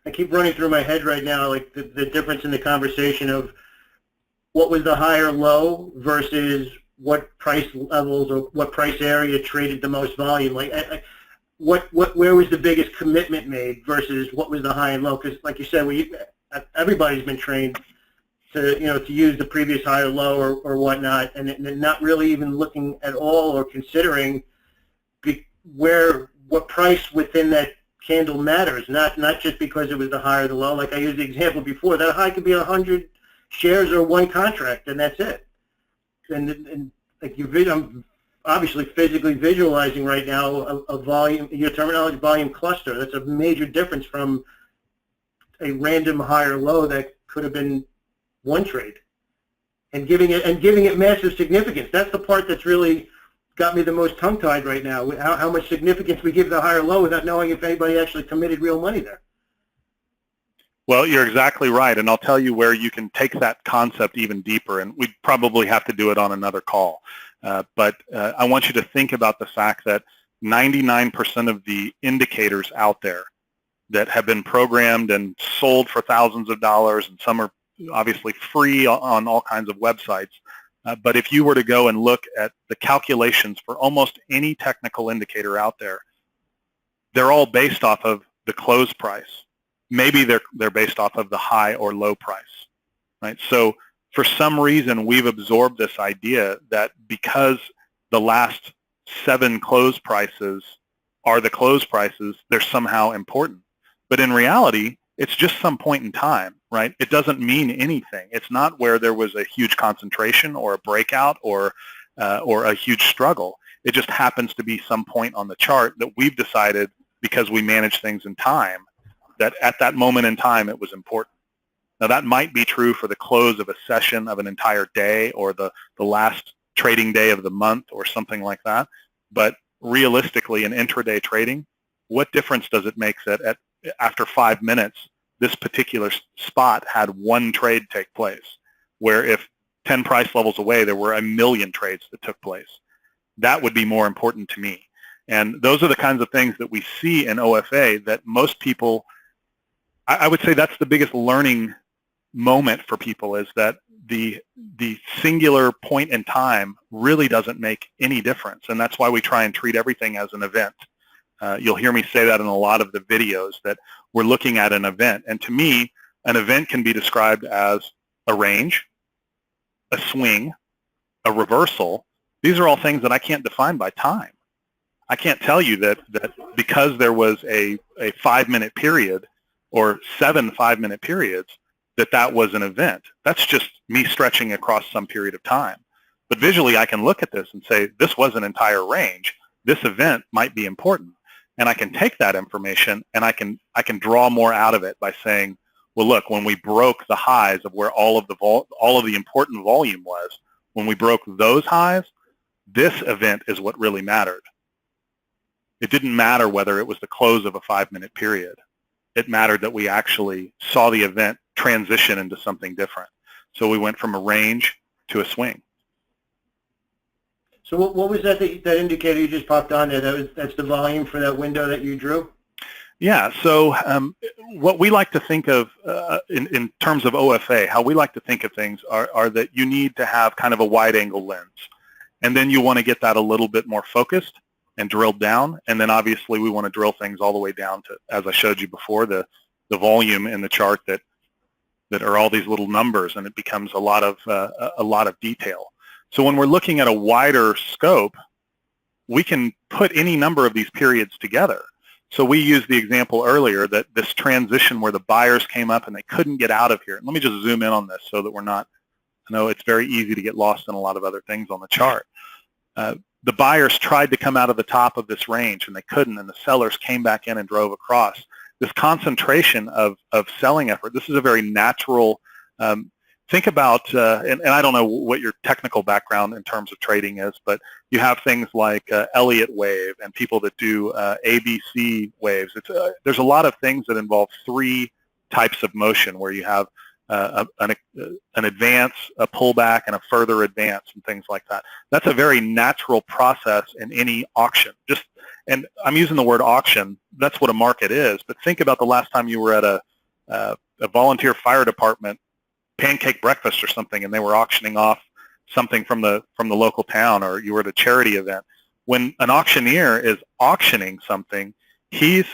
I keep running through my head right now, like the difference in the conversation of what was the high or low versus what price levels or what price area traded the most volume. Like, where was the biggest commitment made versus what was the high and low? Because, like you said, everybody's been trained to to use the previous high or low or whatnot, and not really even looking at all or considering what price within that candle matters. Not just because it was the high or the low. Like I used the example before, that high could be 100 shares or one contract, and that's it. And like I'm obviously physically visualizing right now a volume, your terminology, volume cluster. That's a major difference from a random high or low that could have been one trade, and giving it massive significance. That's the part that's really got me the most tongue-tied right now. How much significance we give the high or low without knowing if anybody actually committed real money there. Well, you're exactly right, and I'll tell you where you can take that concept even deeper, and we'd probably have to do it on another call. But I want you to think about the fact that 99% of the indicators out there that have been programmed and sold for thousands of dollars, and some are obviously free on all kinds of websites, but if you were to go and look at the calculations for almost any technical indicator out there, they're all based off of the close price. Maybe they're based off of the high or low price, right? So for some reason, we've absorbed this idea that because the last 7 close prices are the close prices, they're somehow important. But in reality, it's just some point in time, right? It doesn't mean anything. It's not where there was a huge concentration or a breakout or a huge struggle. It just happens to be some point on the chart that we've decided, because we manage things in time, that at that moment in time it was important. Now that might be true for the close of a session of an entire day or the last trading day of the month or something like that. But realistically in intraday trading, what difference does it make that after 5 minutes this particular spot had one trade take place, where if 10 price levels away there were 1 million trades that took place? That would be more important to me. And those are the kinds of things that we see in OFA that most people, I would say that's the biggest learning moment for people, is that the singular point in time really doesn't make any difference. And that's why we try and treat everything as an event. You'll hear me say that in a lot of the videos, that we're looking at an event. And to me, an event can be described as a range, a swing, a reversal. These are all things that I can't define by time. I can't tell you that because there was a 5-minute period or 7 5-minute periods, that was an event. That's just me stretching across some period of time. But visually, I can look at this and say, this was an entire range. This event might be important. And I can take that information and I can draw more out of it by saying, well, look, when we broke the highs of where all of the important volume was, when we broke those highs, this event is what really mattered. It didn't matter whether it was the close of a 5-minute period. It mattered that we actually saw the event transition into something different. So we went from a range to a swing. So what was that indicator you just popped on there? That's the volume for that window that you drew? Yeah, so what we like to think of in terms of OFA, how we like to think of things are that you need to have kind of a wide angle lens. And then you want to get that a little bit more focused and drilled down. And then obviously we want to drill things all the way down to, as I showed you before, the volume in the chart that are all these little numbers, and it becomes a lot of detail. So when we're looking at a wider scope, we can put any number of these periods together. So we used the example earlier that this transition where the buyers came up and they couldn't get out of here. And let me just zoom in on this so that we're not, I know it's very easy to get lost in a lot of other things on the chart. The buyers tried to come out of the top of this range and they couldn't, and the sellers came back in and drove across. This concentration of selling effort, this is a very natural, think about, and I don't know what your technical background in terms of trading is, but you have things like Elliott wave and people that do ABC waves. There's a lot of things that involve 3 types of motion, where you have an advance, a pullback, and a further advance, and things like that. That's a very natural process in any auction. And I'm using the word auction, that's what a market is, but think about the last time you were at a volunteer fire department pancake breakfast or something, and they were auctioning off something from the local town, or you were at a charity event. When an auctioneer is auctioning something, he's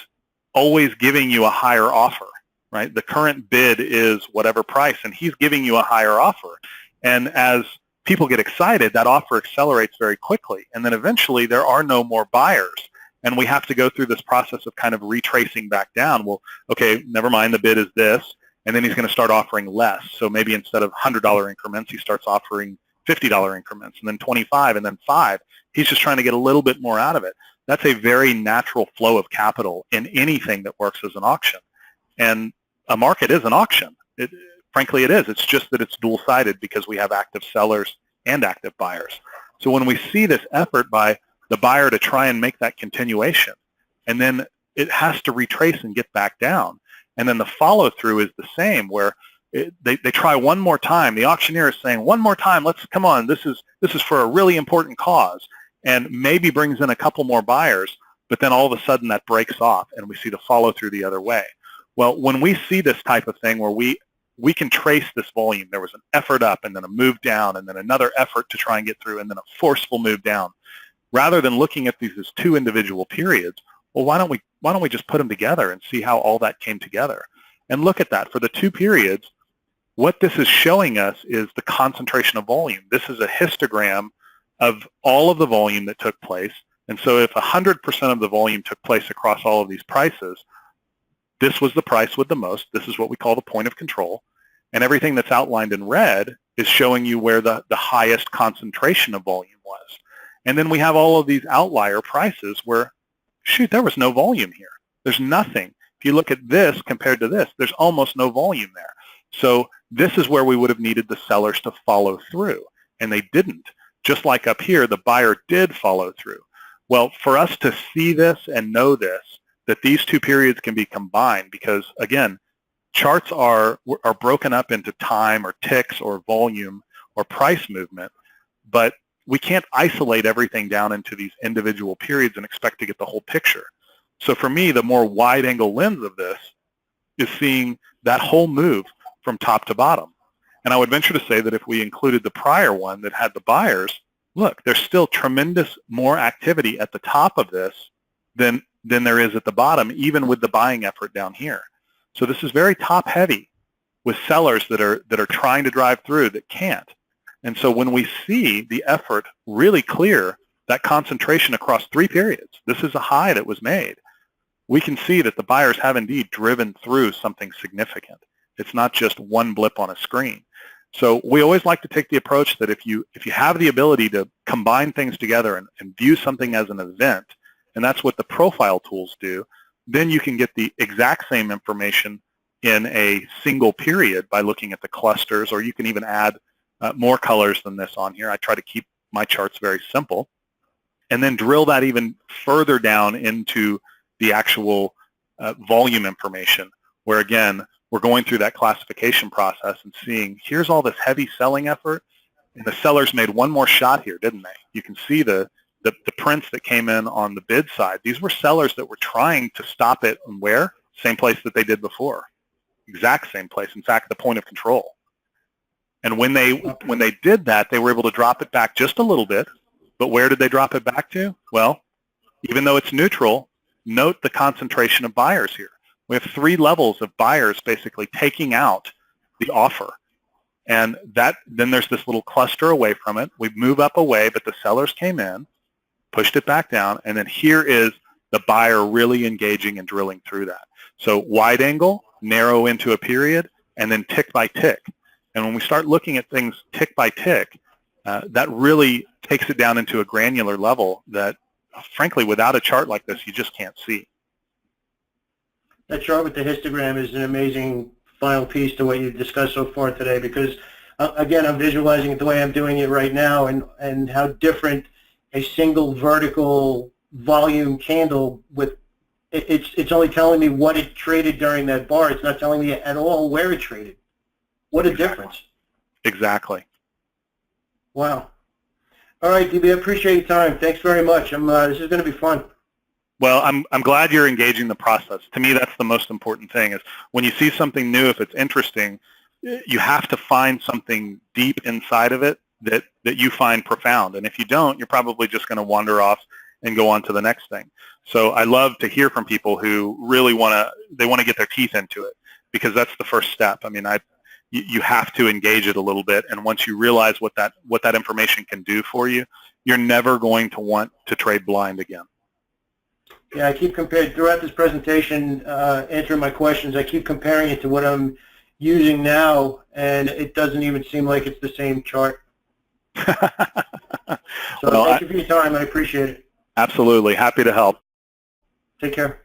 always giving you a higher offer, right? The current bid is whatever price, and he's giving you a higher offer. And as people get excited, that offer accelerates very quickly, and then eventually there are no more buyers, and we have to go through this process of kind of retracing back down. Well, okay, never mind, the bid is this, and then he's going to start offering less. So maybe instead of $100 increments, he starts offering $50 increments, and then 25, and then 5. He's just trying to get a little bit more out of it. That's a very natural flow of capital in anything that works as an auction. And a market is an auction. Frankly, it is. It's just that it's dual-sided because we have active sellers and active buyers. So when we see this effort by the buyer to try and make that continuation, and then it has to retrace and get back down, and then the follow-through is the same, where they try one more time. The auctioneer is saying, one more time, come on, this is for a really important cause, and maybe brings in a couple more buyers, but then all of a sudden that breaks off, and we see the follow-through the other way. Well, when we see this type of thing where we can trace this volume, there was an effort up, and then a move down, and then another effort to try and get through, and then a forceful move down. Rather than looking at these as two individual periods, well, why don't we just put them together and see how all that came together? And look at that. For the two periods, what this is showing us is the concentration of volume. This is a histogram of all of the volume that took place. And so if 100% of the volume took place across all of these prices, this was the price with the most. This is what we call the point of control. And everything that's outlined in red is showing you where the highest concentration of volume was. And then we have all of these outlier prices where, shoot, there was no volume here. There's nothing. If you look at this compared to this, there's almost no volume there. So this is where we would have needed the sellers to follow through, and they didn't. Just like up here, the buyer did follow through. Well, for us to see this and know this, that these two periods can be combined, because, again, charts are broken up into time or ticks or volume or price movement, but we can't isolate everything down into these individual periods and expect to get the whole picture. So for me, the more wide-angle lens of this is seeing that whole move from top to bottom. And I would venture to say that if we included the prior one that had the buyers, look, there's still tremendous more activity at the top of this than there is at the bottom, even with the buying effort down here. So this is very top-heavy with sellers that are trying to drive through that can't. And so when we see the effort really clear, that concentration across 3 periods, this is a high that was made, we can see that the buyers have indeed driven through something significant. It's not just one blip on a screen. So we always like to take the approach that if you have the ability to combine things together and view something as an event, and that's what the profile tools do, then you can get the exact same information in a single period by looking at the clusters, or you can even add more colors than this on here. I try to keep my charts very simple, and then drill that even further down into the actual volume information, where again, we're going through that classification process and seeing, here's all this heavy selling effort, and the sellers made one more shot here, didn't they? You can see the prints that came in on the bid side. These were sellers that were trying to stop it, and where? Same place that they did before. Exact same place. In fact, the point of control. And when they did that, they were able to drop it back just a little bit. But where did they drop it back to? Well, even though it's neutral, note the concentration of buyers here. We have 3 levels of buyers basically taking out the offer. And then there's this little cluster away from it. We move up away, but the sellers came in, pushed it back down, and then here is the buyer really engaging and drilling through that. So wide angle, narrow into a period, and then tick by tick. And when we start looking at things tick by tick, that really takes it down into a granular level that, frankly, without a chart like this, you just can't see. That chart with the histogram is an amazing final piece to what you've discussed so far today, because, again, I'm visualizing it the way I'm doing it right now, and how different a single vertical volume candle with, it's only telling me what it traded during that bar. It's not telling me at all where it traded. What a difference. Exactly. Wow. All right, DB, I appreciate your time. Thanks very much. This is going to be fun. Well, I'm glad you're engaging the process. To me, that's the most important thing is when you see something new, if it's interesting, you have to find something deep inside of it that you find profound. And if you don't, you're probably just going to wander off and go on to the next thing. So I love to hear from people who really want to get their teeth into it, because that's the first step. I mean, you have to engage it a little bit, and once you realize what that information can do for you, you're never going to want to trade blind again. Yeah, I keep comparing throughout this presentation, answering my questions. I keep comparing it to what I'm using now, and it doesn't even seem like it's the same chart. So well, thank you for your time. I appreciate it. Absolutely. Happy to help. Take care.